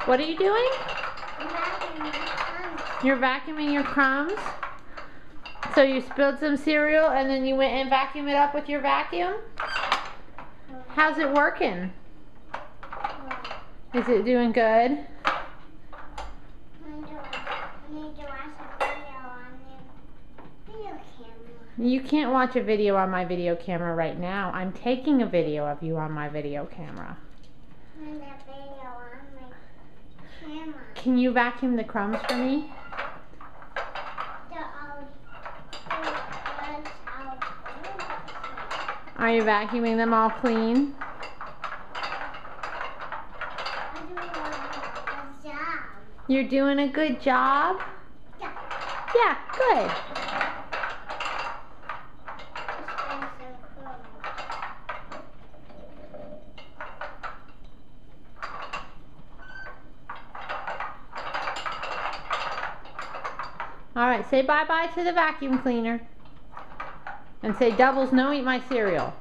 What are you doing? I'm vacuuming Crumbs. You're vacuuming your crumbs? So you spilled some cereal and then you went and vacuumed it up with your vacuum? How's it working? Is it doing good? I need to watch a video on the video camera. You can't watch a video on my video camera right now. I'm taking a video of you on my video camera. And that video on my camera. Can you vacuum the crumbs for me? Are you vacuuming them all clean? You're doing a good job? Yeah. Yeah, good. All right, say bye-bye to the vacuum cleaner. And say, Doubles, no, eat my cereal.